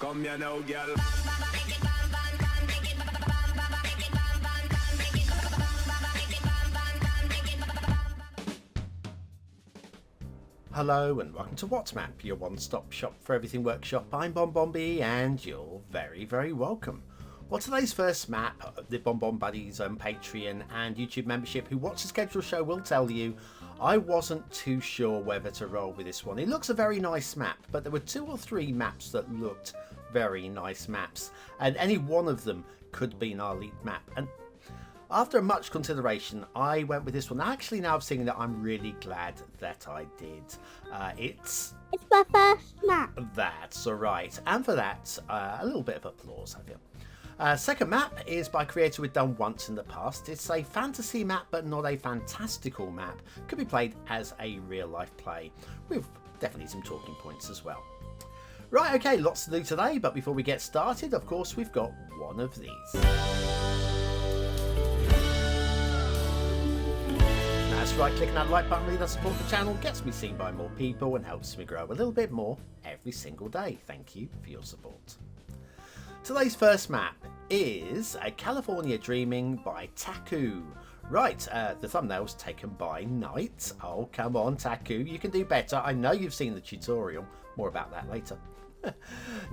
Come here now, girl. Hello and welcome to WhatsMap, your one-stop shop for everything workshop. I'm BonBonB and you're very welcome. Well, today's first map, the BonBon Buddies Patreon and YouTube membership who watch the scheduled show will tell you I wasn't too sure whether to roll with this one. It looks a very nice map, but there were 2 or 3 maps that looked very nice maps, and any one of them could be an elite map. And after much consideration, I went with this one. Actually, now I've seen it, I'm really glad that I did. It's my first map. That's alright. And for that, a little bit of applause, I feel. Second map is by a creator we've done once in the past. It's a fantasy map, but not a fantastical map. Could be played as a real-life play, with definitely some talking points as well. Right, okay, lots to do today, but before we get started, of course, we've got one of these. That's right, clicking that like button really does support the channel, gets me seen by more people and helps me grow a little bit more every single day. Thank you for your support. Today's first map is a California Dreaming by Taku. Right, the thumbnail's taken by night. Oh, come on, Taku, you can do better. I know you've seen the tutorial. More about that later.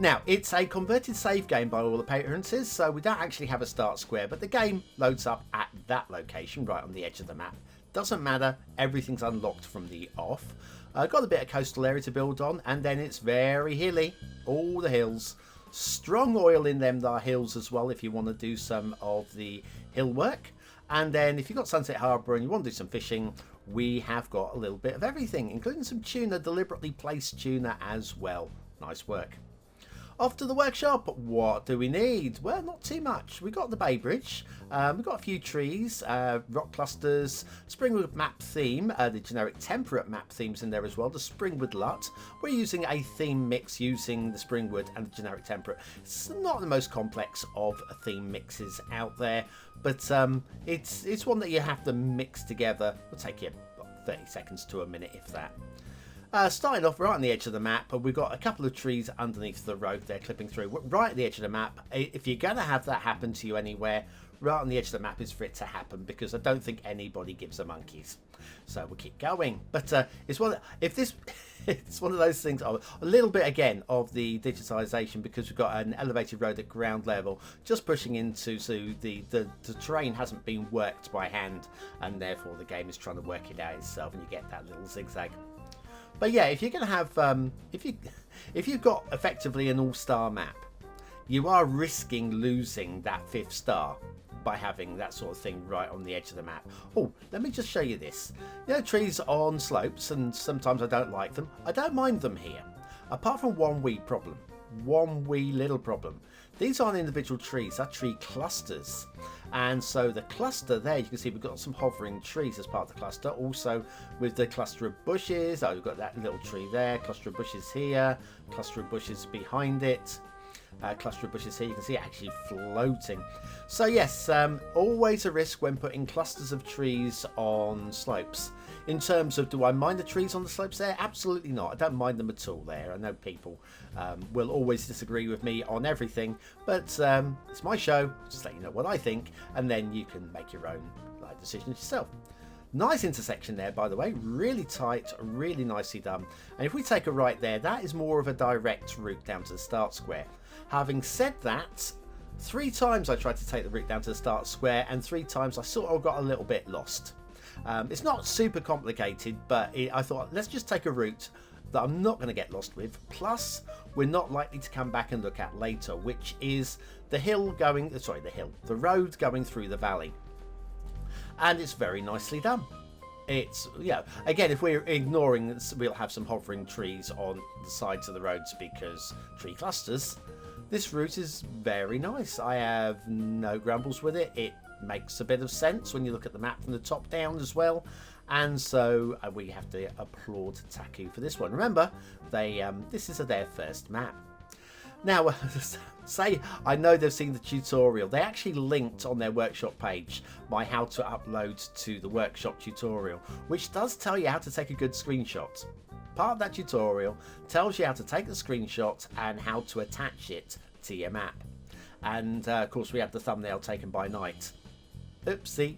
Now, it's a converted save game by all appearances, so we don't actually have a start square, but the game loads up at that location, right on the edge of the map. Doesn't matter, everything's unlocked from the off. Got a bit of coastal area to build on, and then it's very hilly. All the hills. Strong oil in them hills as well if you want to do some of the hill work. And then if you've got Sunset Harbour and you want to do some fishing, we have got a little bit of everything, including some tuna, deliberately placed tuna as well. Nice work. Off to the workshop. What do we need? Well, not too much. We've got the Bay Bridge. We've got a few trees, rock clusters, Springwood map theme, the generic temperate map themes in there as well, the Springwood LUT. We're using a theme mix using the Springwood and the generic temperate. It's not the most complex of theme mixes out there, but it's one that you have to mix together. It'll take you 30 seconds to a minute, if that. Starting off right on the edge of the map, we've got a couple of trees underneath the road there clipping through. Right at the edge of the map. If you're going to have that happen to you anywhere, right on the edge of the map is for it to happen, because I don't think anybody gives a monkeys. So we'll keep going. But it's one of those things, a little bit again of the digitization, because we've got an elevated road at ground level just pushing into, so the terrain hasn't been worked by hand, and therefore the game is trying to work it out itself, and you get that little zigzag. But yeah, if you're going to have, if you've got effectively an all-star map, you are risking losing that 5th star by having that sort of thing right on the edge of the map. Oh, let me just show you this. You know, trees on slopes, and sometimes I don't like them. I don't mind them here, apart from one wee problem. One wee little problem. These aren't individual trees, they're tree clusters. And so the cluster there, you can see we've got some hovering trees as part of the cluster. Also with the cluster of bushes, we've got that little tree there, cluster of bushes here, cluster of bushes behind it. Cluster of bushes here, you can see it actually floating. So yes, always a risk when putting clusters of trees on slopes. In terms of, do I mind the trees on the slopes there? Absolutely not. I don't mind them at all there. I know people will always disagree with me on everything, but it's my show, just let you know what I think, and then you can make your own decisions yourself. Nice intersection there, by the way, really tight, really nicely done. And if we take a right there, that is more of a direct route down to the start square. Having said that, 3 times I tried to take the route down to the start square, and 3 times I sort of got a little bit lost. It's not super complicated, but I thought, let's just take a route that I'm not going to get lost with, plus we're not likely to come back and look at later, which is the road going through the valley. And it's very nicely done. It's, yeah, again, if we're ignoring this, we'll have some hovering trees on the sides of the roads because tree clusters. This route is very nice. I have no grumbles with it. It makes a bit of sense when you look at the map from the top down as well. And so we have to applaud Taku for this one. Remember, this is their first map. Now, say I know they've seen the tutorial. They actually linked on their workshop page my how to upload to the workshop tutorial, which does tell you how to take a good screenshot. part of that tutorial tells you how to take the screenshot and how to attach it to your map. And of course we have the thumbnail taken by night. Oopsie.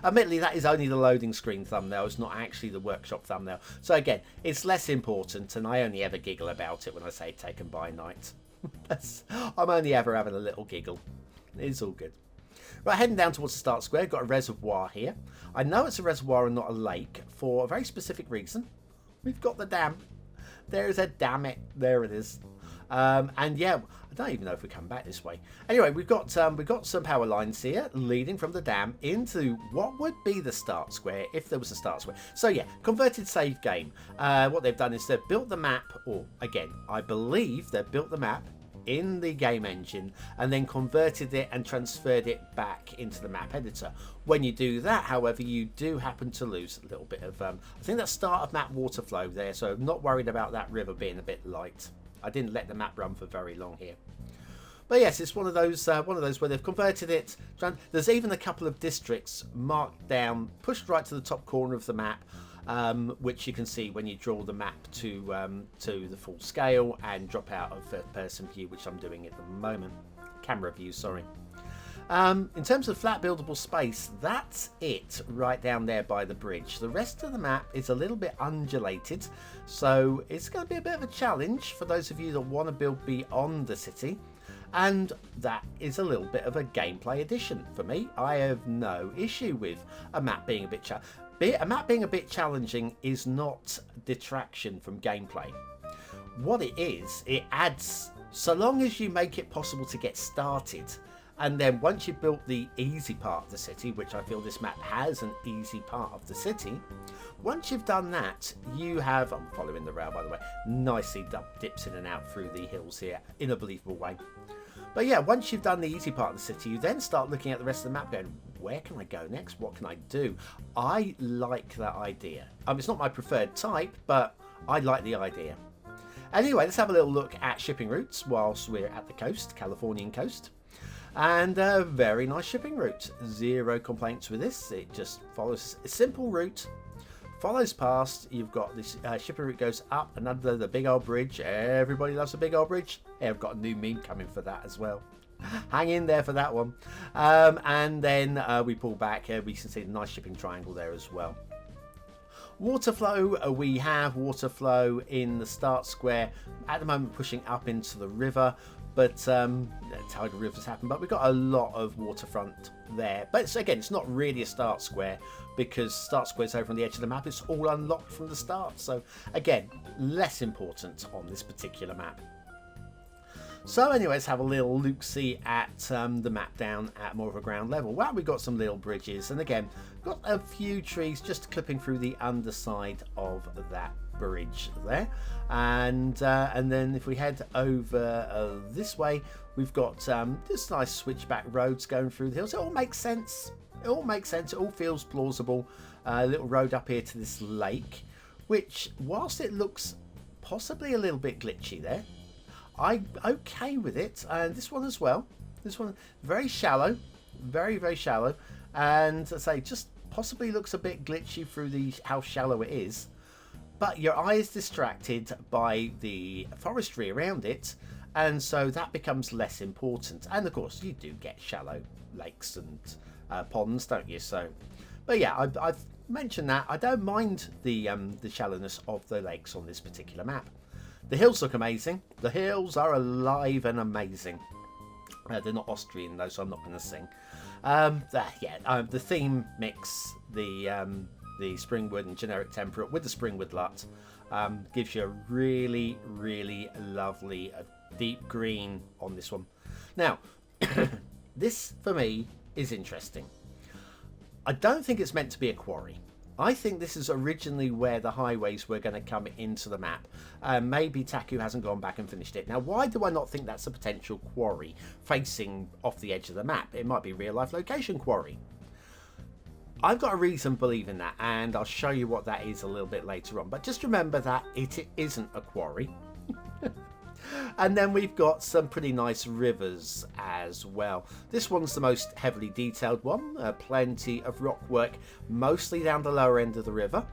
Admittedly, that is only the loading screen thumbnail. It's not actually the workshop thumbnail. So again, it's less important, and I only ever giggle about it when I say taken by night. I'm only ever having a little giggle. It's all good. Right, heading down towards the start square. Got a reservoir here. I know it's a reservoir and not a lake for a very specific reason. We've got the dam. There's a damn it. There it is. And yeah, I don't even know if we come back this way. Anyway, we've got some power lines here leading from the dam into what would be the start square if there was a start square. So yeah, converted save game. What they've done is they've built the map, or again, I believe they've built the map in the game engine and then converted it and transferred it back into the map editor. When you do that, however, you do happen to lose a little bit of I think that's start of map water flow there, so I'm not worried about that river being a bit light. I didn't let the map run for very long here. But yes, it's one of those where they've converted it. There's even a couple of districts marked down, pushed right to the top corner of the map, which you can see when you draw the map to the full scale and drop out of third-person view, which I'm doing at the moment. Camera view, sorry. In terms of flat buildable space, that's it right down there by the bridge. The rest of the map is a little bit undulated, so it's going to be a bit of a challenge for those of you that want to build beyond the city, and that is a little bit of a gameplay addition for me. I have no issue with a map being a bit challenging is not detraction from gameplay. What it is, it adds, so long as you make it possible to get started. And then once you've built the easy part of the city, which I feel this map has an easy part of the city, once you've done that, you have, I'm following the rail by the way, nicely dips in and out through the hills here in a believable way. But yeah, once you've done the easy part of the city, you then start looking at the rest of the map going, where can I go next? What can I do? I like that idea. It's not my preferred type, but I like the idea. Anyway, let's have a little look at shipping routes whilst we're at the coast, Californian coast. And a very nice shipping route. Zero complaints with this. It just follows a simple route, follows past. You've got this shipping route goes up and under the big old bridge. Everybody loves a big old bridge. Hey, I've got a new meme coming for that as well. Hang in there for that one. And then we pull back. We can see the nice shipping triangle there as well. Water flow, we have water flow in the start square at the moment, pushing up into the river. But tidal rivers happen, but we've got a lot of waterfront there. But it's not really a start square, because start square's over on the edge of the map. It's all unlocked from the start, so again, less important on this particular map. So anyway, let's have a little look-see at the map down at more of a ground level. Well, we've got some little bridges, and again, got a few trees just clipping through the underside of that bridge there. And then if we head over this way, we've got just nice switchback roads going through the hills. It all makes sense. It all makes sense. It all feels plausible. A little road up here to this lake, which, whilst it looks possibly a little bit glitchy there, I'm okay with it. And this one as well. This one very shallow, very, very shallow, and I say just possibly looks a bit glitchy through how shallow it is. But your eye is distracted by the forestry around it, and so that becomes less important. And of course, you do get shallow lakes and ponds, don't you? So, but yeah, I've mentioned that I don't mind the shallowness of the lakes on this particular map. The hills look amazing. The hills are alive and amazing. They're not Austrian though, so I'm not going to sing. The theme mix, the Springwood and Generic Temperate with the Springwood LUT gives you a really, really lovely deep green on this one. Now, this for me is interesting. I don't think it's meant to be a quarry. I think this is originally where the highways were going to come into the map. Maybe Taku hasn't gone back and finished it. Now, why do I not think that's a potential quarry facing off the edge of the map? It might be real life location quarry. I've got a reason believing that, and I'll show you what that is a little bit later on. But just remember that it isn't a quarry. And then we've got some pretty nice rivers as well. This one's the most heavily detailed one. Plenty of rock work, mostly down the lower end of the river.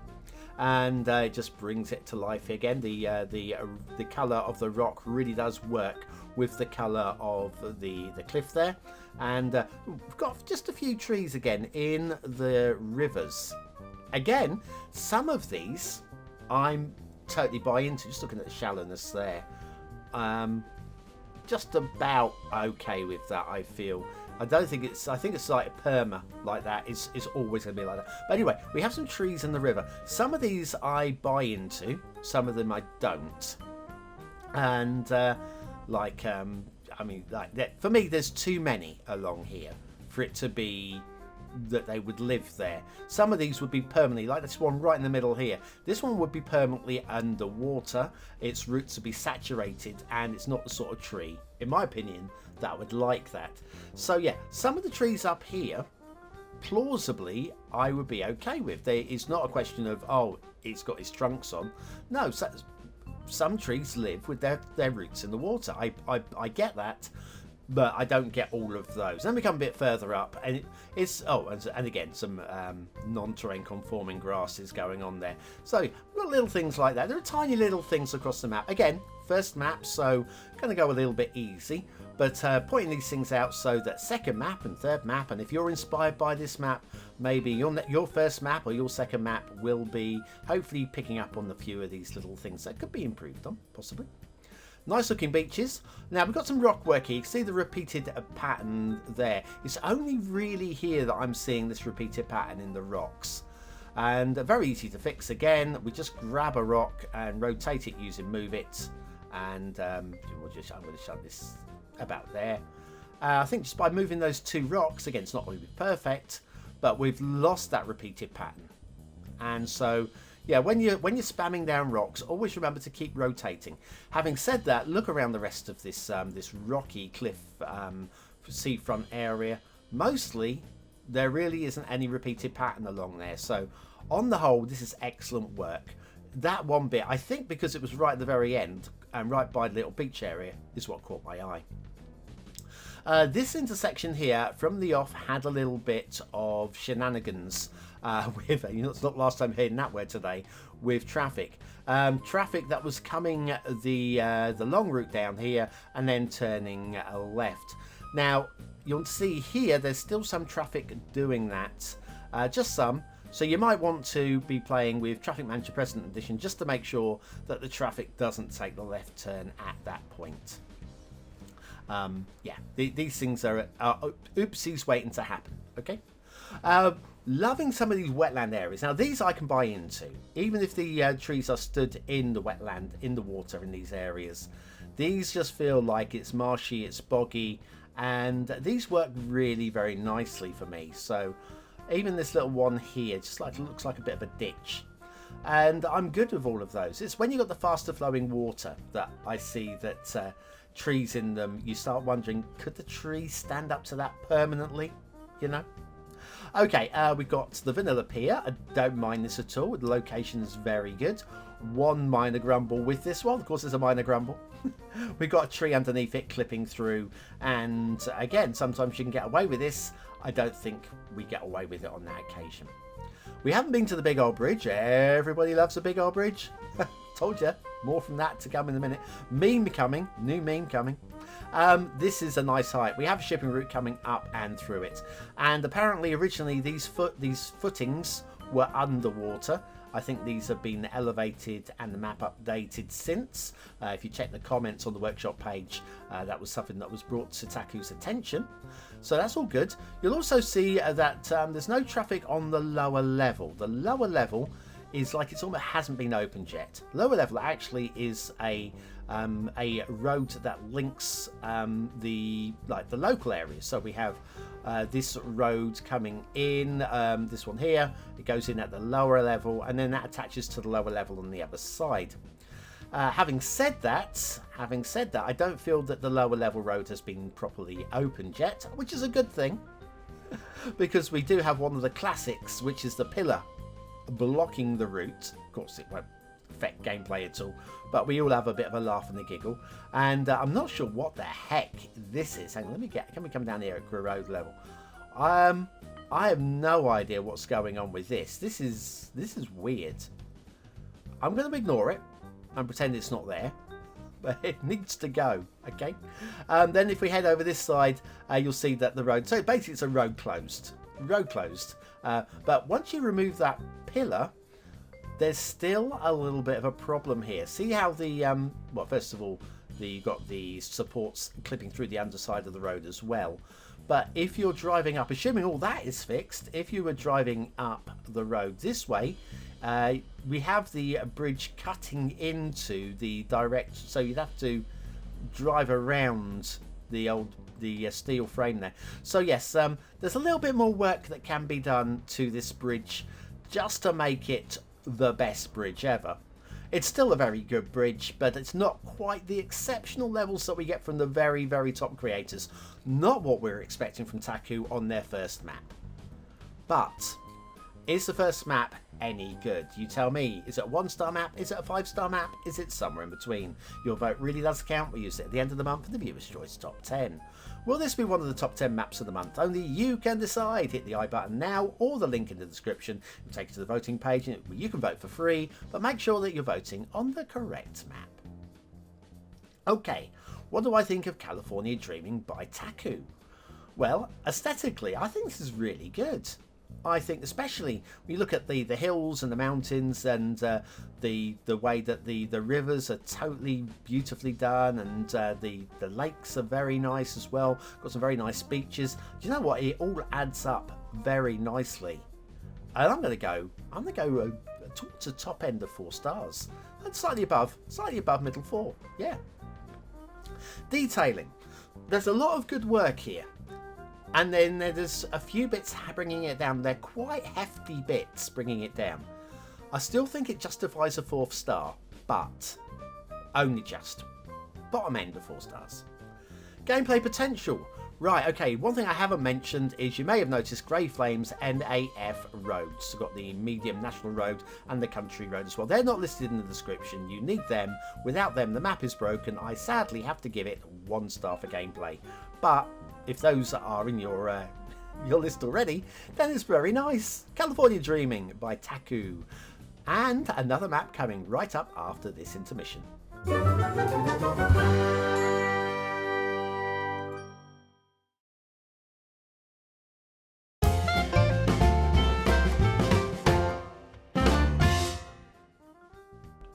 and it just brings it to life again. The colour of the rock really does work with the colour of the cliff there. And we've got just a few trees again in the rivers. Again, some of these I'm totally buy into, just looking at the shallowness there. Just about okay with that, I feel. I think it's like perma like that. It's always going to be like that. But anyway, we have some trees in the river. Some of these I buy into, some of them I don't. And for me, there's too many along here for it to be that they would live there. Some of these would be permanently, like this one right in the middle here. This one would be permanently underwater. Its roots would be saturated, and it's not the sort of tree, in my opinion, that would like that. So yeah, some of the trees up here, plausibly, I would be okay with. It's not a question of, oh, it's got its trunks on. No, some trees live with their roots in the water. I get that. But I don't get all of those. Then we come a bit further up, and and again, some non-terrain conforming grasses going on there. So we've got little things like that. There are tiny little things across the map. Again, first map, so going to go a little bit easy. But pointing these things out so that second map and third map, and if you're inspired by this map, maybe your first map or your second map will be hopefully picking up on a few of these little things that could be improved on, possibly. Nice looking beaches. Now we've got some rock work here. You can see the repeated pattern there. It's only really here that I'm seeing this repeated pattern in the rocks. And very easy to fix again. We just grab a rock and rotate it using move it. And I'm going to shut this about there. I think just by moving those two rocks, again, it's not going to be perfect, but we've lost that repeated pattern. And so yeah, when you're spamming down rocks, always remember to keep rotating. Having said that, look around the rest of this this rocky cliff seafront area. Mostly, there really isn't any repeated pattern along there. So, on the whole, this is excellent work. That one bit, I think, because it was right at the very end and right by the little beach area, is what caught my eye. This intersection here, from the off, had a little bit of shenanigans. With it's not last time hearing that word today, with traffic. Traffic that was coming the long route down here and then turning left. Now you'll see here there's still some traffic doing that, just some. So you might want to be playing with Traffic Manager Present Edition just to make sure that the traffic doesn't take the left turn at that point. Yeah, these things are oopsies waiting to happen. Okay. Loving some of these wetland areas. Now these I can buy into, even if the trees are stood in the wetland, in the water in these areas. These just feel like it's marshy, it's boggy, and these work really very nicely for me. So even this little one here, just like looks like a bit of a ditch, and I'm good with all of those. It's when you've got the faster flowing water that I see that trees in them, you start wondering, could the trees stand up to that permanently, you know? Okay, we've got the vanilla pier. I don't mind this at all. The location is very good. One minor grumble with this one. Of course, there's a minor grumble. We've got a tree underneath it clipping through. And again, sometimes you can get away with this. I don't think we get away with it on that occasion. We haven't been to the big old bridge. Everybody loves a big old bridge. Told you. More from that to come in a minute. Meme coming. New meme coming. This is a nice height. We have a shipping route coming up and through it, and apparently originally these footings were underwater. I think these have been elevated and the map updated since. If you check the comments on the workshop page, that was something that was brought to Taku's attention. So that's all good. You'll also see that there's no traffic on the lower level. The lower level is like it's almost hasn't been opened yet. Lower level actually is a road that links the local areas. So we have this road coming in, this one here. It goes in at the lower level, and then that attaches to the lower level on the other side. Having said that, I don't feel that the lower level road has been properly opened yet, which is a good thing, because we do have one of the classics, which is the pillar blocking the route. Of course, it won't affect gameplay at all, but we all have a bit of a laugh and a giggle. And I'm not sure what the heck this is. Hang on, can we come down here at road level? I have no idea what's going on with this. This is weird. I'm going to ignore it and pretend it's not there. But it needs to go, okay? Then if we head over this side, you'll see that the road... So basically it's a road closed. But once you remove that pillar, there's still a little bit of a problem here. See how the... well, first of all, you've got the supports clipping through the underside of the road as well. But if you're driving up, assuming all that is fixed, if you were driving up the road this way, we have the bridge cutting into the direct, so you'd have to drive around the steel frame there. So yes, there's a little bit more work that can be done to this bridge just to make it the best bridge ever. It's still a very good bridge, but it's not quite the exceptional levels that we get from the very, very top creators. Not what we're expecting from Taku on their first map. But is the first map any good? You tell me. Is it a 1-star map? Is it a 5-star map? Is it somewhere in between? Your vote really does count. We use it at the end of the month for the Viewer's Choice Top 10. Will this be one of the top 10 maps of the month? Only you can decide. Hit the I button now or the link in the description. It'll take you to the voting page and you can vote for free, but make sure that you're voting on the correct map. Okay, what do I think of California Dreaming by Taku? Well, aesthetically, I think this is really good. I think especially when you look at the hills and the mountains and the way that the rivers are totally beautifully done, and the lakes are very nice as well. Got some very nice beaches. Do you know what? It all adds up very nicely. And I'm going to go towards the top end of 4 stars. And slightly above middle 4. Yeah. Detailing. There's a lot of good work here. And then there's a few bits bringing it down. They're quite hefty bits bringing it down. I still think it justifies a 4th star, but only just. Bottom end of 4 stars. Gameplay potential. Right, okay, one thing I haven't mentioned is you may have noticed Grey Flames NAF roads. So got the medium national road and the country road as well. They're not listed in the description. You need them. Without them, the map is broken. I sadly have to give it 1 star for gameplay. But if those are in your list already, then it's very nice. California Dreaming by Taku. And another map coming right up after this intermission.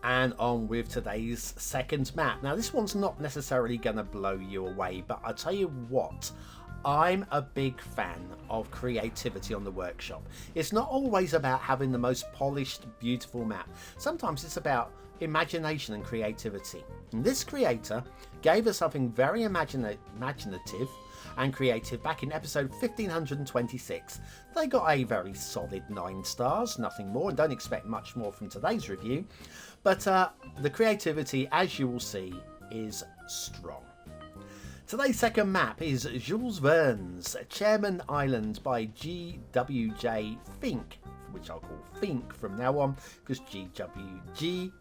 And on with today's second map. Now this one's not necessarily going to blow you away, but I'll tell you what, I'm a big fan of creativity on the workshop. It's not always about having the most polished, beautiful map. Sometimes it's about imagination and creativity. And this creator gave us something very imaginative and creative back in episode 1526. They got a very solid 9 stars, nothing more, and don't expect much more from today's review. But the creativity, as you will see, is strong. Today's second map is Jules Verne's Chairman Island by GWJ Feeank, which I'll call Feeank from now on, because GWJ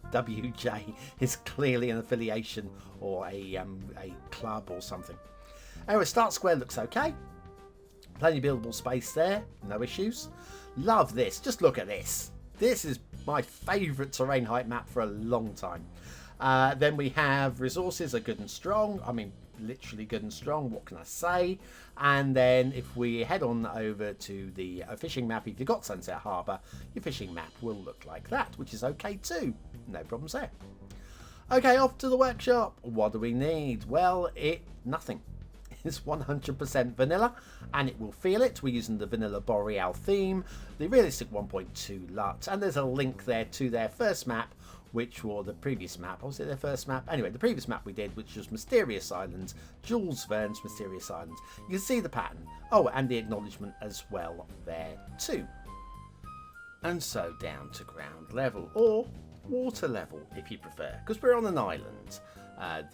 is clearly an affiliation or a club or something. Anyway, start square looks okay. Plenty of buildable space there, no issues. Love this, just look at this. This is my favourite terrain height map for a long time. Then we have resources are good and strong. I mean, literally good and strong, what can I say? And then if we head on over to the fishing map, if you've got Sunset Harbour, your fishing map will look like that, which is okay too. No problems there. Okay, off to the workshop. What do we need? Well, nothing. It's 100% vanilla, and it will feel it. We're using the Vanilla Boreal theme, the realistic 1.2 LUT, and there's a link there to their first map, which was the previous map. Was it their first map? Anyway, the previous map we did, which was Mysterious Islands, Jules Verne's Mysterious Islands. You can see the pattern. Oh, and the acknowledgement as well there too. And so down to ground level, or water level if you prefer, because we're on an island.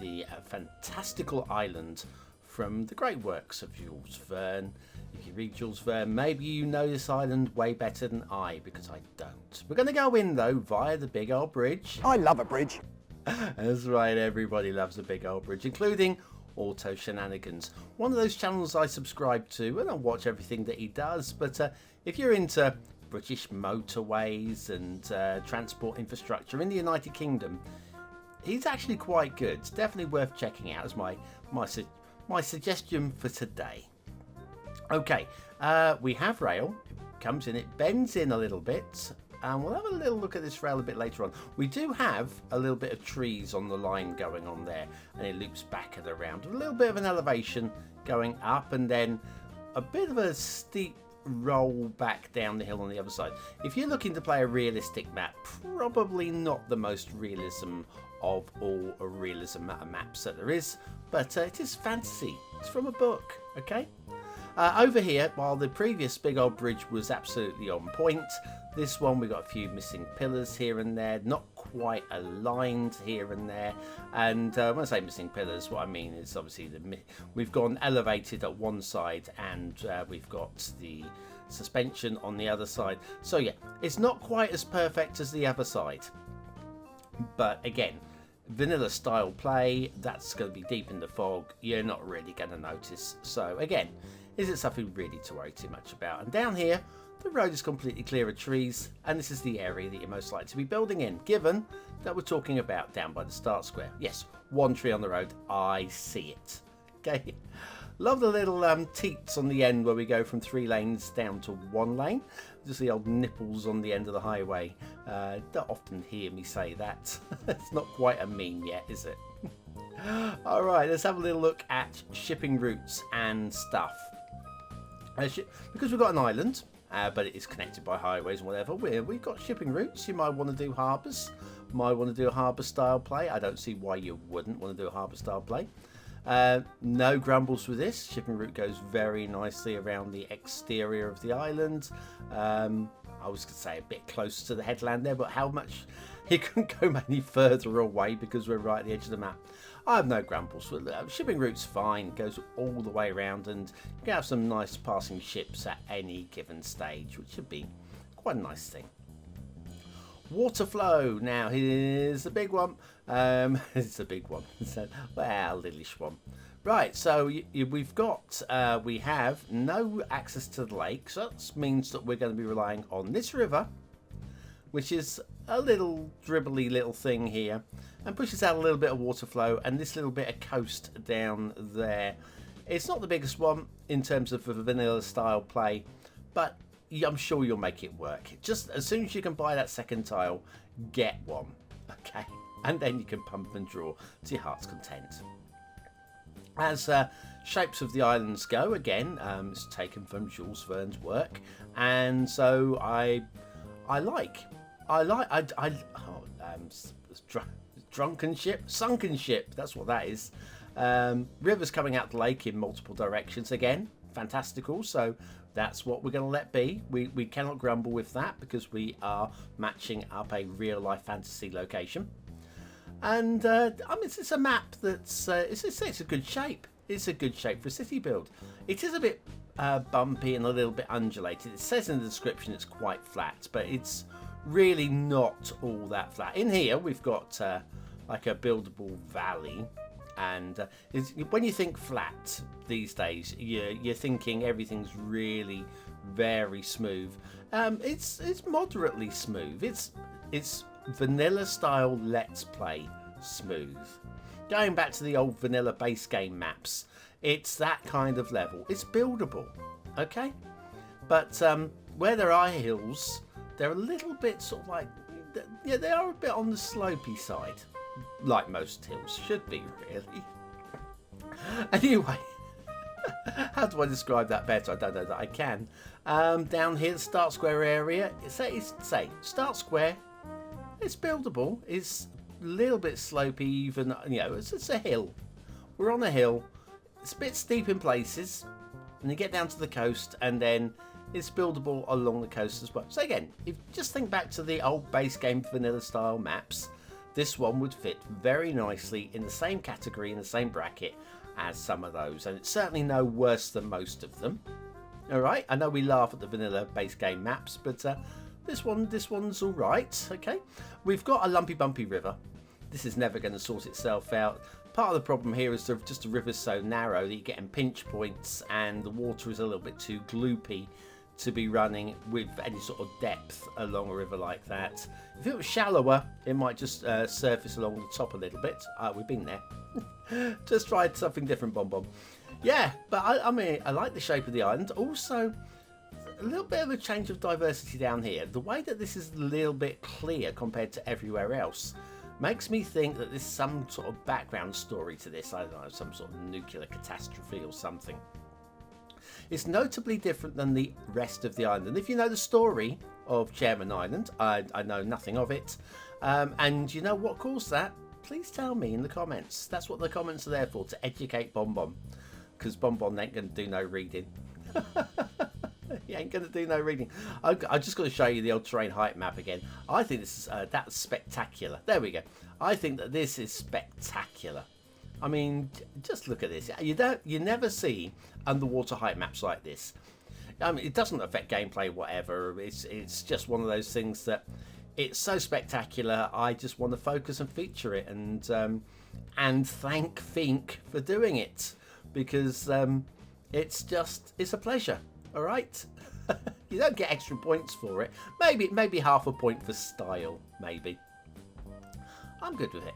The fantastical island from the great works of Jules Verne. If you read Jules Verne, maybe you know this island way better than I, because I don't. We're going to go in, though, via the big old bridge. I love a bridge. That's right, everybody loves a big old bridge, including Auto Shenanigans. One of those channels I subscribe to, and I watch everything that he does, but if you're into British motorways and transport infrastructure in the United Kingdom. He's actually quite good. It's definitely worth checking out as my suggestion for today. Okay, we have rail. It comes in, it bends in a little bit. And we'll have a little look at this rail a bit later on. We do have a little bit of trees on the line going on there. And it loops back and around. A little bit of an elevation going up and then a bit of a steep roll back down the hill on the other side. If you're looking to play a realistic map, probably not the most realism of all realism maps that there is. But it is fantasy. It's from a book, okay? Over here, while the previous big old bridge was absolutely on point, this one we've got a few missing pillars here and there, not quite aligned here and there. And when I say missing pillars, what I mean is obviously we've gone elevated at one side and we've got the suspension on the other side. So yeah, it's not quite as perfect as the other side. But again, vanilla style play, that's going to be deep in the fog. You're not really going to notice. So again, is it something really to worry too much about? And down here, the road is completely clear of trees, and this is the area that you're most likely to be building in, given that we're talking about down by the start square. Yes, one tree on the road, I see it. Okay, love the little teats on the end where we go from 3 lanes down to 1 lane. Just the old nipples on the end of the highway. Don't often hear me say that. It's not quite a meme yet, is it? All right, let's have a little look at shipping routes and stuff. Because we've got an island, but it is connected by highways and whatever, we've got shipping routes. You might want to do harbours, might want to do a harbour style play. I don't see why you wouldn't want to do a harbour style play. No grumbles with this. Shipping route goes very nicely around the exterior of the island. I was going to say a bit close to the headland there, but how much you couldn't go any further away because we're right at the edge of the map. I have no grumbles. Shipping route's fine, goes all the way around, and you can have some nice passing ships at any given stage, which should be quite a nice thing. Water flow. Now here's the big one. It's a big one. So, well, littleish one. Right, so we have no access to the lake, so that means that we're going to be relying on this river, which is a little dribbly little thing here, and pushes out a little bit of water flow, and this little bit of coast down there. It's not the biggest one in terms of a vanilla style play, but I'm sure you'll make it work. Just as soon as you can buy that second tile, get one, okay? And then you can pump and draw to your heart's content. As shapes of the islands go, again, it's taken from Jules Verne's work, and so drunken ship, sunken ship, that's what that is. Rivers coming out the lake in multiple directions, again, fantastical. So that's what we're going to let be. We cannot grumble with that because we are matching up a real life fantasy location. And I mean, it's a map that's it's a good shape. It's a good shape for a city build. It is a bit bumpy and a little bit undulated. It says in the description it's quite flat, but it's really not all that flat. In here we've got like a buildable valley, and when you think flat these days, you're thinking everything's really very smooth. It's moderately smooth. It's vanilla style let's play smooth. Going back to the old vanilla base game maps, it's that kind of level. It's buildable, okay? But where there are hills, they're a little bit sort of like, yeah, they are a bit on the slopey side, like most hills should be, really. Anyway, how do I describe that better? I don't know that I can. Down here, the start square area, say start square, it's buildable. It's a little bit slopey, even, it's a hill. We're on a hill. It's a bit steep in places, and you get down to the coast, and then it's buildable along the coast as well. So again, if just think back to the old base game vanilla style maps, this one would fit very nicely in the same category, in the same bracket as some of those, and it's certainly no worse than most of them. All right, I know we laugh at the vanilla base game maps, but this one's all right. Okay, we've got a lumpy bumpy river. This is never going to sort itself out. Part of the problem here is just the river's so narrow that you're getting pinch points, and the water is a little bit too gloopy to be running with any sort of depth along a river like that. If it was shallower, it might just surface along the top a little bit. We've been there. Just tried something different, BonBon. Yeah, but I mean, I like the shape of the island. Also, a little bit of a change of diversity down here. The way that this is a little bit clear compared to everywhere else makes me think that there's some sort of background story to this. I don't know, some sort of nuclear catastrophe or something. It's notably different than the rest of the island. If you know the story of Chairman Island, I know nothing of it. And you know what caused that? Please tell me in the comments. That's what the comments are there for, to educate BonBon. Because BonBon ain't going to do no reading. He ain't going to do no reading. I just got to show you the old terrain height map again. I think this is that's spectacular. There we go. I think that this is spectacular. I mean, just look at this. You never see underwater height maps like this. I mean, it doesn't affect gameplay, whatever. It's just one of those things that it's so spectacular. I just want to focus and feature it, and thank Feeank for doing it, because it's a pleasure. All right. You don't get extra points for it. Maybe half a point for style. Maybe. I'm good with it.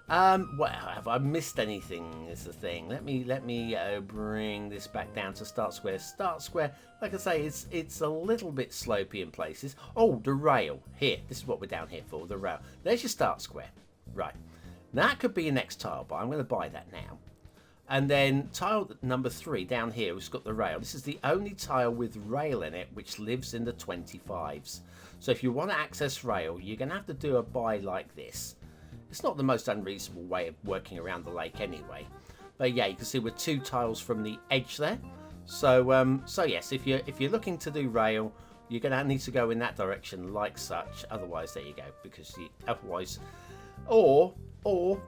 Well, have I missed anything is the thing. Let me bring this back down to Start Square. Start Square, like I say, it's a little bit slopey in places. Oh, the rail. Here, this is what we're down here for, the rail. There's your Start Square. Right. That could be your next tile, but I'm going to buy that now. And then tile number 3 down here, we've got the rail. This is the only tile with rail in it which lives in the 25s. So if you want to access rail, you're going to have to do a buy like this. It's not the most unreasonable way of working around the lake anyway. But yeah, you can see we're 2 tiles from the edge there. So so yes, if you're looking to do rail, you're going to need to go in that direction like such. Otherwise, there you go. Because otherwise, or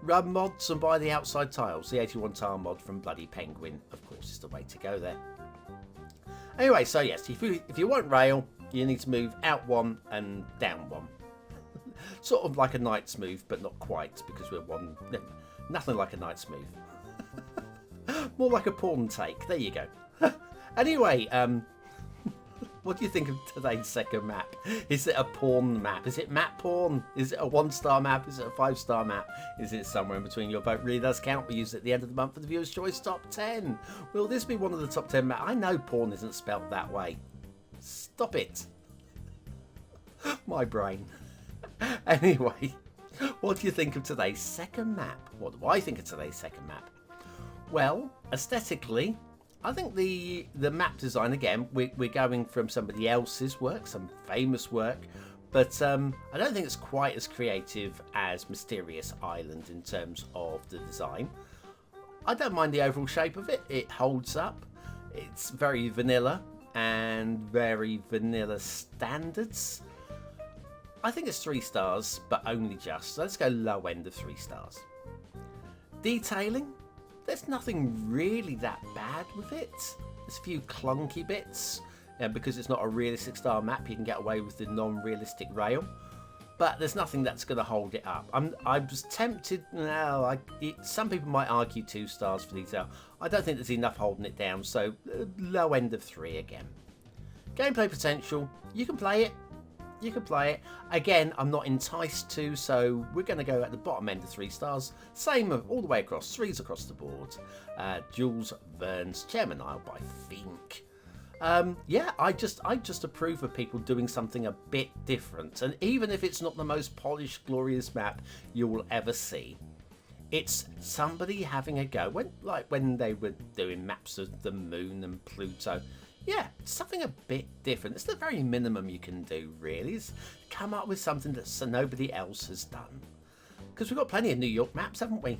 run mods and buy the outside tiles. The 81 tile mod from bloody Penguin, of course, is the way to go there. Anyway, so yes, if you want rail, you need to move out 1 and down 1. Sort of like a knight's move, but not quite, because we're one. No, nothing like a knight's move. More like a pawn take. There you go. Anyway, what do you think of today's second map? Is it a pawn map? Is it map pawn? Is it a 1-star map? Is it a 5-star map? Is it somewhere in between? Your vote really does count. We use it at the end of the month for the Viewer's Choice Top 10. Will this be one of the top 10 maps? I know pawn isn't spelt that way. Stop it. My brain. Anyway, what do you think of today's second map? What do I think of today's second map? Well, aesthetically, I think the map design, again, we're going from somebody else's work, some famous work, but I don't think it's quite as creative as Mysterious Island in terms of the design. I don't mind the overall shape of it. It holds up. It's very vanilla and very vanilla standards. I think it's 3 stars, but only just. So let's go low end of 3 stars. Detailing, there's nothing really that bad with it. There's a few clunky bits. And because it's not a realistic style map, you can get away with the non-realistic rail. But there's nothing that's going to hold it up. I was tempted. No, some people might argue 2 stars for detail. I don't think there's enough holding it down. So low end of 3 again. Gameplay potential, you can play it. You can play it. Again, I'm not enticed to, so we're going to go at the bottom end of 3 stars. Same all the way across, 3s across the board. Jules Verne's Chairman Isle by Feeank. Yeah, I just approve of people doing something a bit different. And even if it's not the most polished, glorious map you will ever see, it's somebody having a go. When they were doing maps of the moon and Pluto. Yeah, something a bit different. It's the very minimum you can do, really, is come up with something that nobody else has done. Because we've got plenty of New York maps, haven't we?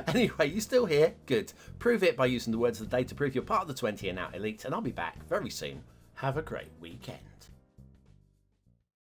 Anyway, you still here? Good. Prove it by using the words of the day to prove you're part of the 20 and out elite, and I'll be back very soon. Have a great weekend.